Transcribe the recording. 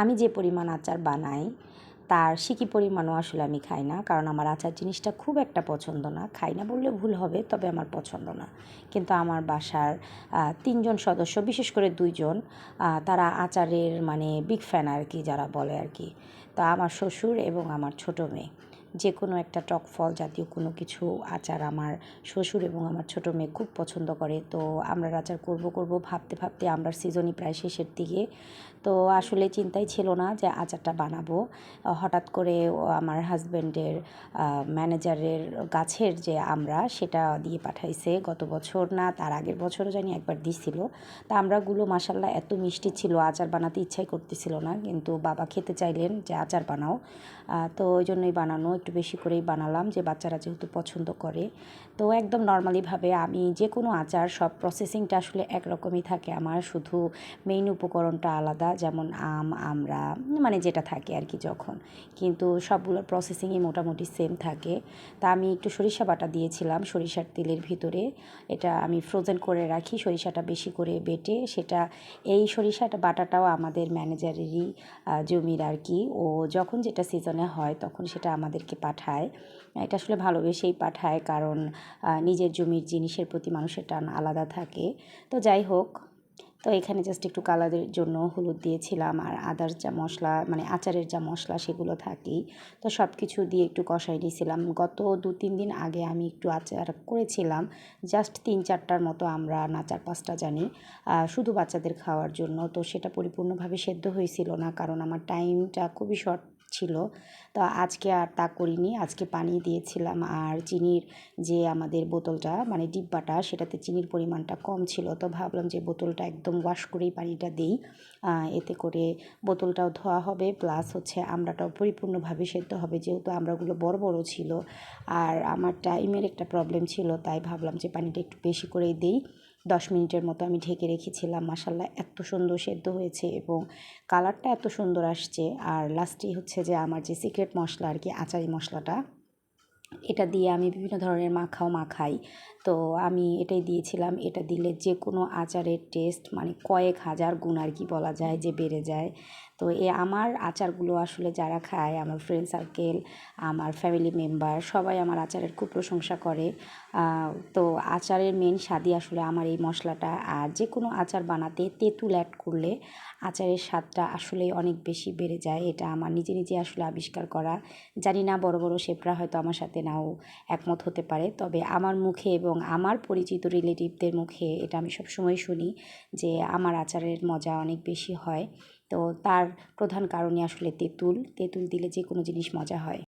আমি যে পরিমাণ আচার বানাই তার সিকি পরিমাণও আসলে আমি খাই না, কারণ আমার আচার জিনিসটা খুব একটা পছন্দ না। খাই না বললে ভুল হবে, তবে আমার পছন্দ না। কিন্তু আমার বাসার ৩ জন সদস্য, বিশেষ করে ২ জন, তারা আচারের মানে বিগ ফ্যান আর কি, যারা বলে আর কি। তো আমার শ্বশুর এবং আমার ছোটো মেয়ে যে কোনো একটা টক ফল জাতীয় কোনো কিছু আচার আমার শ্বশুর এবং আমার ছোটো মেয়ে খুব পছন্দ করে। তো আমরা আচার করব ভাবতে ভাবতে আমরার সিজনই প্রায় শেষের দিকে। তো আসলে চিন্তাই ছিল না যে আচারটা বানাবো। হঠাৎ করে আমার হাজব্যান্ডের ম্যানেজারের গাছের যে আমরা, সেটা দিয়ে পাঠাইছে। গত বছর না তার আগের বছরও জানি একবার দিছিল। তা আমরাগুলো মাশাল্লাহ এত মিষ্টি ছিল, আচার বানাতে ইচ্ছাই করতেছিল না, কিন্তু বাবা খেতে চাইলেন যে আচার বানাও। তো ওই জন্যই বানানো, একটু বেশি করেই বানালাম, যে বাচ্চারা যেহেতু পছন্দ করে। তো একদম নর্মালিভাবে আমি যে কোনো আচার সব প্রসেসিংটা আসলে একরকমই থাকে আমার, শুধু মেইন উপকরণটা আলাদা, যেমন আম, আমড়া, মানে যেটা থাকে আর কি যখন, কিন্তু সবগুলোর প্রসেসিংই মোটামুটি সেম থাকে। তা আমি একটু সরিষা বাটা দিয়েছিলাম সরিষার তেলের ভিতরে। এটা আমি ফ্রোজেন করে রাখি, সরিষাটা বেশি করে বেটে সেটা। এই সরিষাটা বাটাটাও আমাদের ম্যানেজারেরই জমির আর কি। ও যখন যেটা সিজনে হয় তখন সেটা আমাদেরকে পাঠায়। এটা আসলে ভালোবেসেই পাঠায়, কারণ নিজের জমির জিনিসের প্রতি মানুষের টান আলাদা থাকে। তো যাই হোক, তো এখানে জাস্ট একটু কালারের জন্য হলুদ দিয়েছিলাম, আর আদার্স যা মশলা মানে আচারের যা মশলা সেগুলো থাকেই। তো সব কিছু দিয়ে একটু কষাই নিয়েছিলাম। গত ২-৩ দিন আগে আমি একটু আচার করেছিলাম, জাস্ট ৩-৪টার মতো আমরা, না ৪-৫টা জানি, শুধু বাচ্চাদের খাওয়ার জন্য। তো সেটা পরিপূর্ণভাবে সেদ্ধ হয়েছিল না, কারণ আমার টাইমটা খুবই শর্ট ছিল। তো আজকে আর তা করিনি, আজকে পানি দিয়েছিলাম। আর চিনির যে আমাদের বোতলটা মানে ডিব্বাটা, সেটাতে চিনির পরিমাণটা কম ছিল। তো ভাবলাম যে বোতলটা একদম ওয়াশ করেই পানিটা দিই, এতে করে বোতলটাও ধোয়া হবে, প্লাস হচ্ছে আমড়াটাও পরিপূর্ণভাবে সেদ্ধ হবে, যেহেতু আমড়াগুলো বড় বড় ছিল। আর আমার টাইমের একটা প্রবলেম ছিল, তাই ভাবলাম যে পানিটা একটু বেশি করেই দিই। 10 মিনিটের মতো আমি ঢেকে রেখেছিলাম। মাশাল্লাহ এত সুন্দর সেদ্ধ হয়েছে এবং কালারটা এত সুন্দর আসছে। আর লাস্টেই হচ্ছে যে আমার যে সিক্রেট মশলা আর কি, আচারি মশলাটা, এটা দিয়ে আমি বিভিন্ন ধরনের মাখাই। তো আমি এটাই দিয়েছিলাম। এটা দিলে যে কোনো আচারের টেস্ট মানে কয়েক হাজার গুণ আর কি বলা যায় যে বেড়ে যায়। তো আমার আচারগুলো আসলে যারা খায়, আমার ফ্রেন্ড সার্কেল, আমার ফ্যামিলি মেম্বার, সবাই আমার আচারের খুব প্রশংসা করে। তো আচারের মেন স্বাদই আসলে আমার এই মশলাটা। আর যে কোনো আচার বানাতে তেঁতুল অ্যাড করলে আচারের স্বাদটা আসলেই অনেক বেশি বেড়ে যায়। এটা আমার নিজে আসলে আবিষ্কার করা। জানি না বড় বড় শেফরা হয়তো আমার সাথে নাও একমত হতে পারে, তবে আমার মুখে এবং আমার পরিচিত রিলেটিভদের মুখে এটা আমি সবসময় শুনি যে আমার আচারের মজা অনেক বেশি হয়। তো তার প্রধান কারণই আসলে তেঁতুল দিলে যে কোনো জিনিস মজা হয়।